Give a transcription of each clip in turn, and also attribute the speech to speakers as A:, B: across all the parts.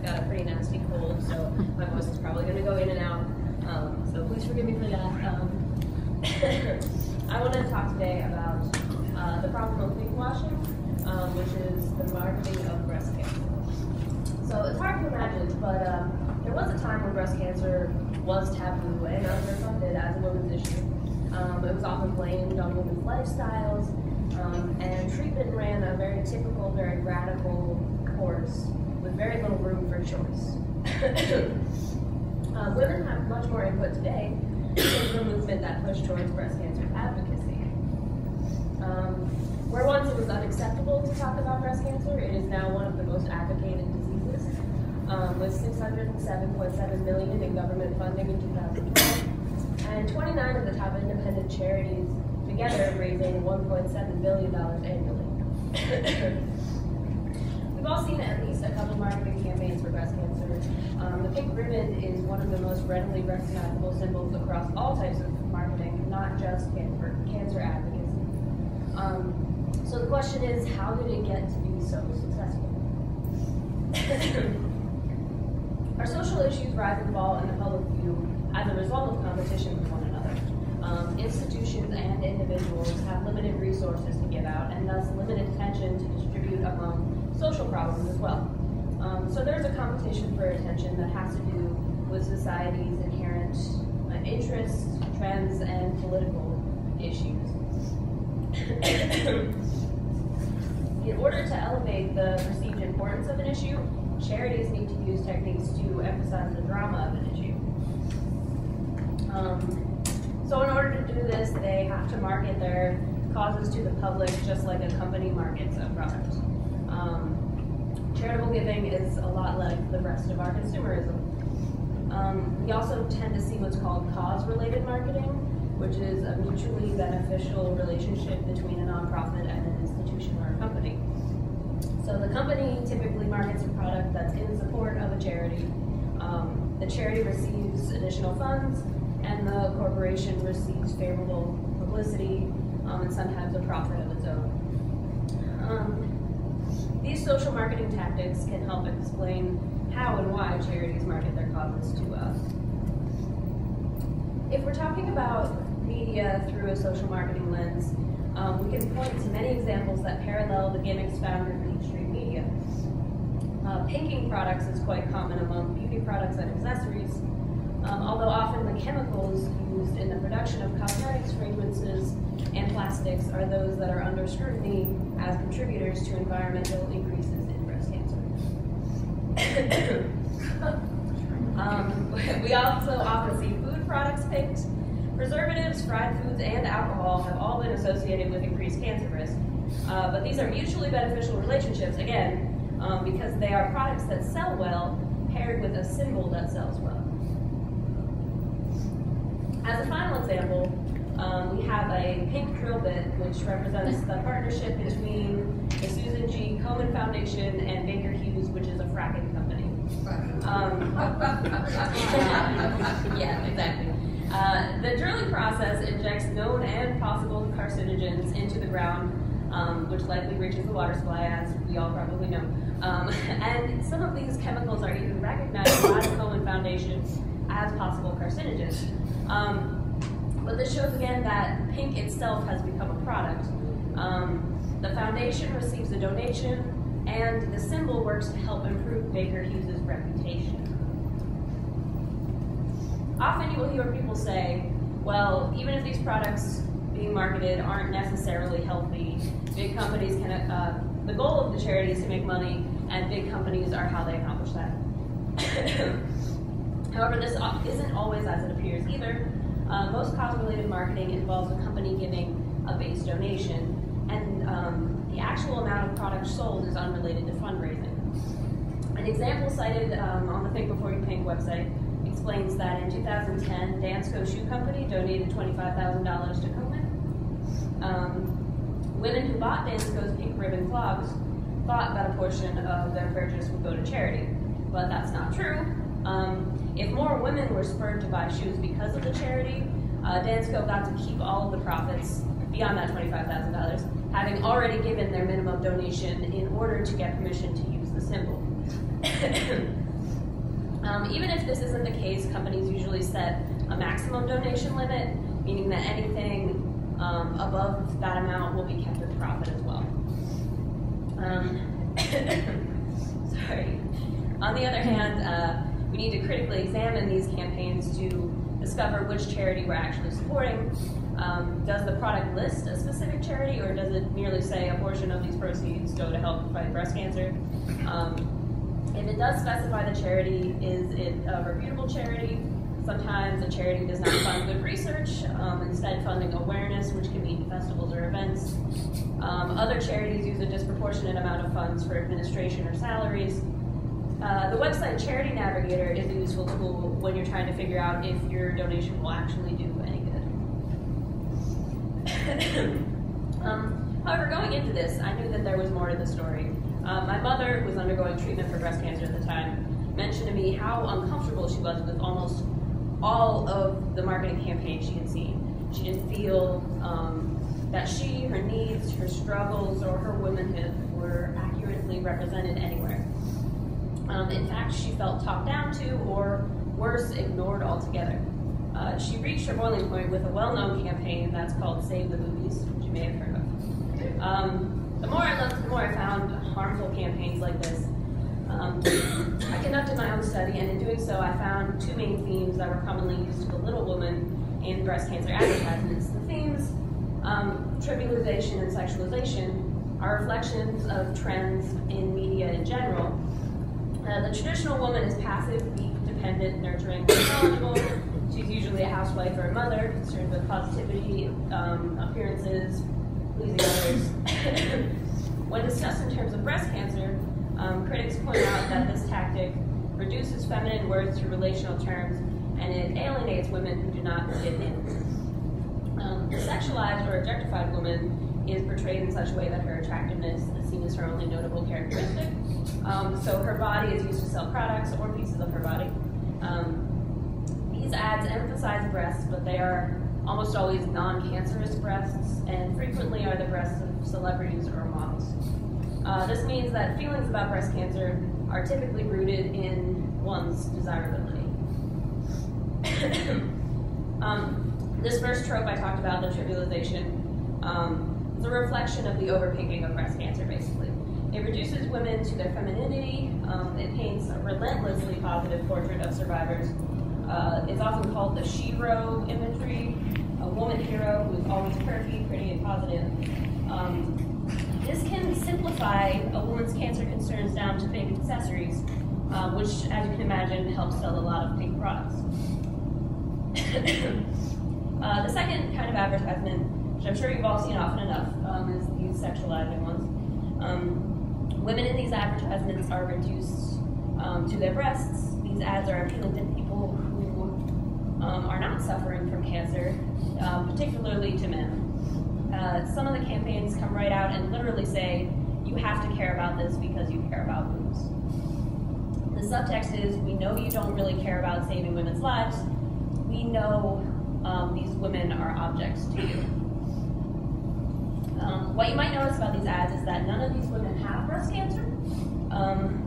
A: got a pretty nasty cold, so my voice is probably going to go in and out. So please forgive me for that. I want to talk today about the problem of pinkwashing, which is the marketing of breast cancer. So it's hard to imagine, but there was a time when breast cancer was taboo and underfunded as a women's issue. It was often blamed on women's lifestyles, and treatment ran a very typical, very radical course with very little room for choice. Women have much more input today in the movement that pushed towards breast cancer advocacy. Where once it was unacceptable to talk about breast cancer, it is now one of the most advocated diseases, with $607.7 million in government funding in 2012, and 29 of the top independent charities together raising $1.7 billion annually. We've all seen at least a couple marketing campaigns for breast cancer. The pink ribbon is one of the most readily recognizable symbols across all types of marketing, not just cancer advocacy. So the question is, how did it get to be so successful? Our social issues rise and fall in the public view as a result of competition with one another. Institutions and individuals have limited resources to give out, and thus limited attention to distribute among social problems as well. So there's a competition for attention that has to do with society's inherent interests, trends, and political issues. In order to elevate the perceived importance of an issue, charities need to use techniques to emphasize the drama of an issue. So in order to do this, they have to market their causes to the public just like a company markets a product. Charitable giving is a lot like the rest of our consumerism. We also tend to see what's called cause-related marketing, which is a mutually beneficial relationship between a nonprofit and an institution or a company. So the company typically markets a product that's in support of a charity. The charity receives additional funds, and the corporation receives favorable publicity and sometimes a profit of its own. These social marketing tactics can help explain how and why charities market their causes to us. If we're talking about media through a social marketing lens, we can point to many examples that parallel the gimmicks found in mainstream media. Pinking products is quite common among beauty products and accessories, although often the chemicals used in the production of cosmetics, fragrances, and plastics are those that are under scrutiny as contributors to environmental increases in breast cancer. We also often see food products pinked. Preservatives, fried foods, and alcohol have all been associated with increased cancer risk. But these are mutually beneficial relationships, again, because they are products that sell well paired with a symbol that sells well. As a final example, we have a pink drill bit, which represents the partnership between the Susan G. Komen Foundation and Baker Hughes, which is a fracking company. Yeah, exactly. The drilling process injects known and possible carcinogens into the ground, which likely reaches the water supply, as we all probably know. And some of these chemicals are even recognized by the Komen Foundation as possible carcinogens. But this shows again that pink itself has become a product. The foundation receives a donation, and the symbol works to help improve Baker Hughes' reputation. Often you will hear people say, well, even if these products being marketed aren't necessarily healthy, big companies can, the goal of the charity is to make money, and big companies are how they accomplish that. However, this isn't always as it appears either. Most cause-related marketing involves a company giving a base donation, and the actual amount of product sold is unrelated to fundraising. An example cited on the Think Before You Pink website explains that in 2010, Dansko Shoe Company donated $25,000 to Komen. Women who bought Dansko's pink ribbon clogs thought that a portion of their purchase would go to charity, but that's not true. If more women were spurred to buy shoes because of the charity, Dansko got to keep all of the profits beyond that $25,000, having already given their minimum donation in order to get permission to use the symbol. Even if this isn't the case, companies usually set a maximum donation limit, meaning that anything above that amount will be kept with profit as well. Sorry. On the other hand, we need to critically examine these campaigns to discover which charity we're actually supporting. Does the product list a specific charity, or does it merely say a portion of these proceeds go to help fight breast cancer? If it does specify the charity, is it a reputable charity? Sometimes a charity does not fund good research, instead funding awareness, which can mean festivals or events. Other charities use a disproportionate amount of funds for administration or salaries. The website Charity Navigator is a useful tool when you're trying to figure out if your donation will actually do any good. However, going into this, I knew that there was more to the story. My mother, who was undergoing treatment for breast cancer at the time, mentioned to me how uncomfortable she was with almost all of the marketing campaigns she had seen. She didn't feel that she, her needs, her struggles, or her womanhood were accurately represented anywhere. In fact, she felt talked down to, or worse, ignored altogether. She reached her boiling point with a well-known campaign that's called Save the Boobies, which you may have heard of. The more I looked, the more I found harmful campaigns like this. I conducted my own study, and in doing so, I found two main themes that were commonly used to belittle women in breast cancer advertisements. The themes, trivialization and sexualization, are reflections of trends in media in general. The traditional woman is passive, weak, dependent, nurturing, knowledgeable. She's usually a housewife or a mother, concerned with positivity, appearances, pleasing others. When discussed in terms of breast cancer, critics point out that this tactic reduces feminine worth to relational terms, and it alienates women who do not fit in. The sexualized or objectified woman is portrayed in such a way that her attractiveness is seen as her only notable characteristic. So her body is used to sell products or pieces of her body. These ads emphasize breasts, but they are almost always non-cancerous breasts, and frequently are the breasts of celebrities or models. This means that feelings about breast cancer are typically rooted in one's desirability. This first trope I talked about, the trivialization, is a reflection of the overpinking of breast cancer, basically. It reduces women to their femininity. It paints a relentlessly positive portrait of survivors. It's often called the shero imagery, a woman hero who is always perky, pretty, and positive. This can simplify a woman's cancer concerns down to fake accessories, which, as you can imagine, helps sell a lot of pink products. The second kind of advertisement, which I'm sure you've all seen often enough, is these sexualizing ones. Women in these advertisements are reduced to their breasts. These ads are appealing to people who are not suffering from cancer, particularly to men. Some of the campaigns come right out and literally say, you have to care about this because you care about boobs. The subtext is, we know you don't really care about saving women's lives. We know these women are objects to you. What you might notice about these ads is that none of these women have breast cancer.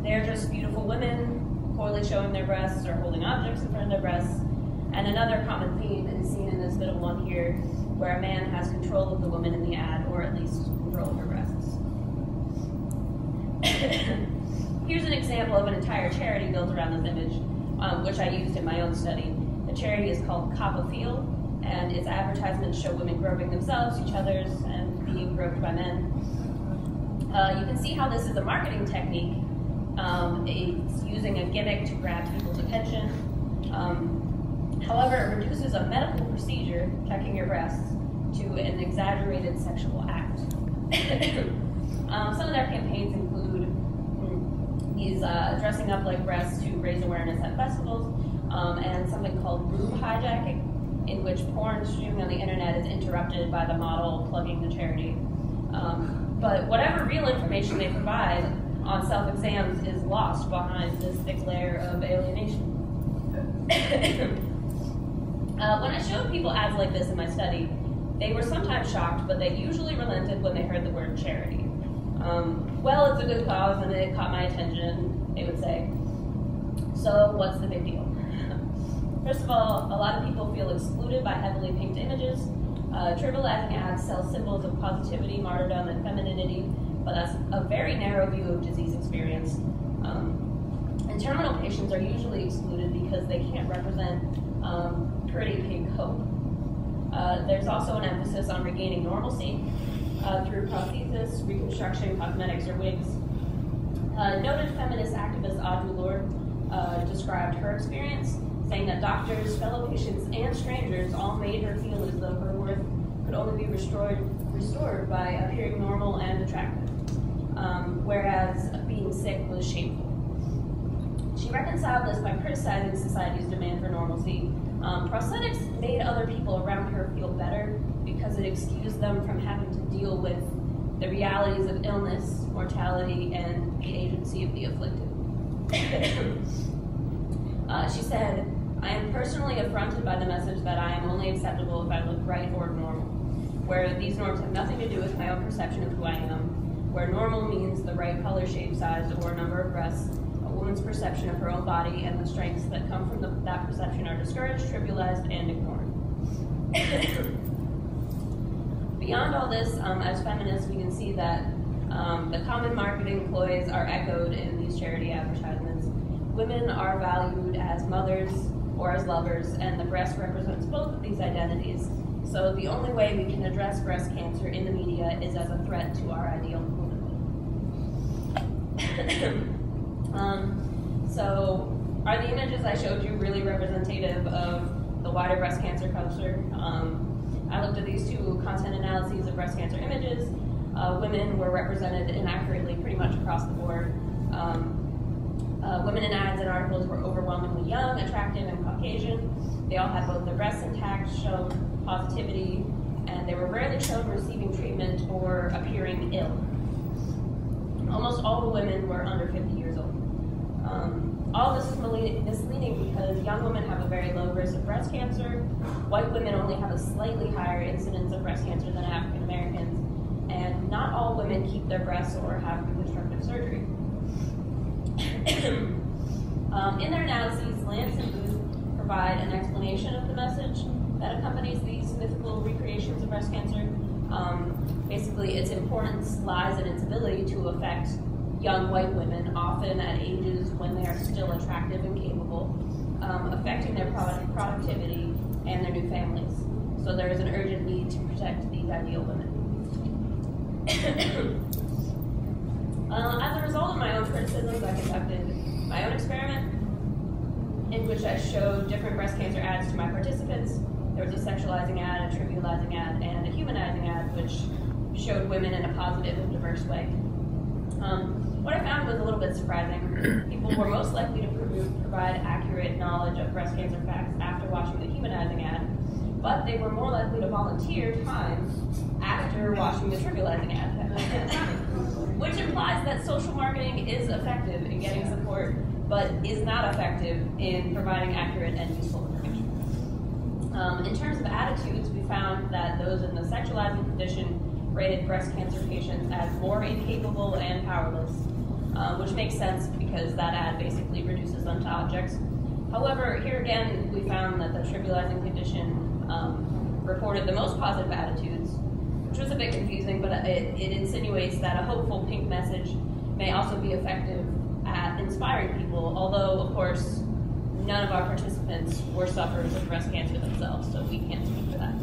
A: They're just beautiful women, poorly showing their breasts or holding objects in front of their breasts. And another common theme is seen in this middle one here, where a man has control of the woman in the ad, or at least control of her breasts. Here's an example of an entire charity built around this image, which I used in my own study. The charity is called Coppa Feel, and its advertisements show women groping themselves, each other's, and being groped by men. You can see how this is a marketing technique. It's using a gimmick to grab people's attention. However, it reduces a medical procedure, checking your breasts, to an exaggerated sexual act. Some of their campaigns include these dressing up like breasts to raise awareness at festivals, and something called boob hijacking, in which porn streaming on the internet is interrupted by the model plugging the charity. But whatever real information they provide on self-exams is lost behind this thick layer of alienation. When I showed people ads like this in my study, they were sometimes shocked, but they usually relented when they heard the word charity. Well, it's a good cause and it caught my attention, they would say. So what's the big deal? First of all, a lot of people feel excluded by heavily pinked images. Trivializing ads sell symbols of positivity, martyrdom, and femininity, but that's a very narrow view of disease experience. And terminal patients are usually excluded because they can't represent pretty pink hope. There's also an emphasis on regaining normalcy through prosthesis, reconstruction, cosmetics, or wigs. Noted feminist activist Audre Lorde described her experience, saying that doctors, fellow patients, and strangers all made her feel as though her worth could only be restored by appearing normal and attractive, whereas being sick was shameful. She reconciled this by criticizing society's demand for normalcy. Prosthetics made other people around her feel better because it excused them from having to deal with the realities of illness, mortality, and the agency of the afflicted. She said, "I am personally affronted by the message that I am only acceptable if I look right or normal, where these norms have nothing to do with my own perception of who I am, where normal means the right color, shape, size, or number of breasts. A woman's perception of her own body and the strengths that come from that perception are discouraged, trivialized, and ignored." Beyond all this, as feminists, we can see that the common marketing ploys are echoed in these charity advertisements. Women are valued as mothers or as lovers, and the breast represents both of these identities. So the only way we can address breast cancer in the media is as a threat to our ideal womanhood. So are the images I showed you really representative of the wider breast cancer culture? I looked at these two content analyses of breast cancer images. Women were represented inaccurately pretty much across the board. Women in ads and articles were overwhelmingly young, attractive, and Caucasian. They all had both their breasts intact, showed positivity, and they were rarely shown receiving treatment or appearing ill. Almost all the women were under 50 years old. All this is misleading because young women have a very low risk of breast cancer. White women only have a slightly higher incidence of breast cancer than African Americans, and not all women keep their breasts or have reconstructive surgery. In their analyses, Lance and Booth provide an explanation of the message that accompanies these mythical recreations of breast cancer. Basically, its importance lies in its ability to affect young white women, often at ages when they are still attractive and capable, affecting their productivity and their new families. So there is an urgent need to protect these ideal women. As a result of my own criticisms, I conducted my own experiment in which I showed different breast cancer ads to my participants. There was a sexualizing ad, a trivializing ad, and a humanizing ad, which showed women in a positive and diverse way. What I found was a little bit surprising. People were most likely to provide accurate knowledge of breast cancer facts after watching the humanizing ad, but they were more likely to volunteer time after watching the trivializing ad, which implies that social marketing is effective in getting support, but is not effective in providing accurate and useful information. In terms of attitudes, we found that those in the sexualizing condition rated breast cancer patients as more incapable and powerless, which makes sense because that ad basically reduces them to objects. However, here again, we found that the trivializing condition reported the most positive attitudes, which was a bit confusing, but it insinuates that a hopeful pink message may also be effective at inspiring people, although, of course, none of our participants were sufferers of breast cancer themselves, so we can't speak for that.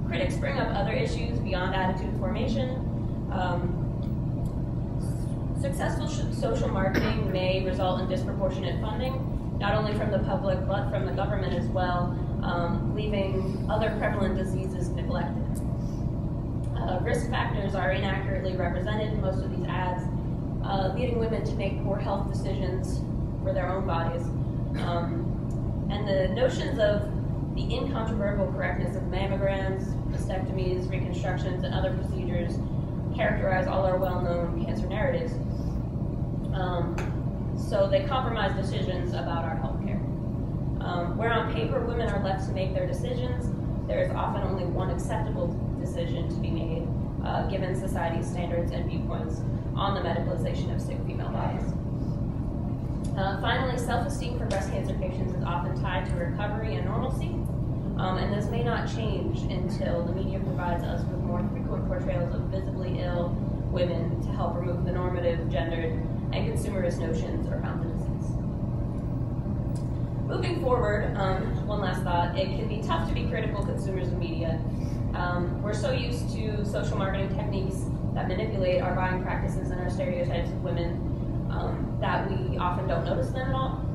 A: Critics bring up other issues beyond attitude formation. Successful social marketing may result in disproportionate funding, not only from the public, but from the government as well, leaving other prevalent diseases neglected. Risk factors are inaccurately represented in most of these ads, leading women to make poor health decisions for their own bodies. And the notions of the incontrovertible correctness of mammograms, mastectomies, reconstructions, and other procedures characterize all our well-known cancer narratives. So they compromise decisions about our health care. Where on paper women are left to make their decisions, there is often only one acceptable decision to be made, given society's standards and viewpoints on the medicalization of sick female bodies. Finally, self-esteem for breast cancer patients is often tied to recovery and normalcy, and this may not change until the media provides us with more frequent portrayals of visibly ill women to help remove the normative, gendered, and consumerist notions around the disease. Moving forward, one last thought, it can be tough to be critical consumers of media. We're so used to social marketing techniques that manipulate our buying practices and our stereotypes of women that we often don't notice them at all.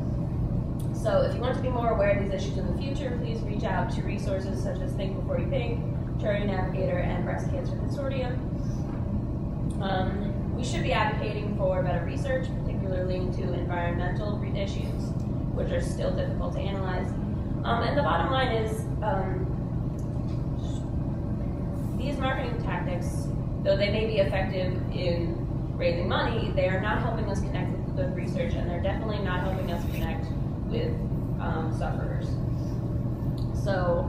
A: So if you want to be more aware of these issues in the future, please reach out to resources such as Think Before You Pink, Charity Navigator, and Breast Cancer Consortium. We should be advocating for better research, particularly into environmental issues, which are still difficult to analyze. And the bottom line is, these marketing tactics, though they may be effective in raising money, they are not helping us connect with good research, and they're definitely not helping us connect with sufferers. So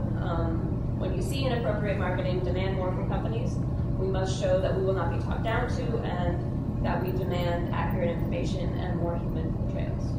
A: when you see inappropriate marketing, demand more from companies. We must show that we will not be talked down to and that we demand accurate information and more human portrayals.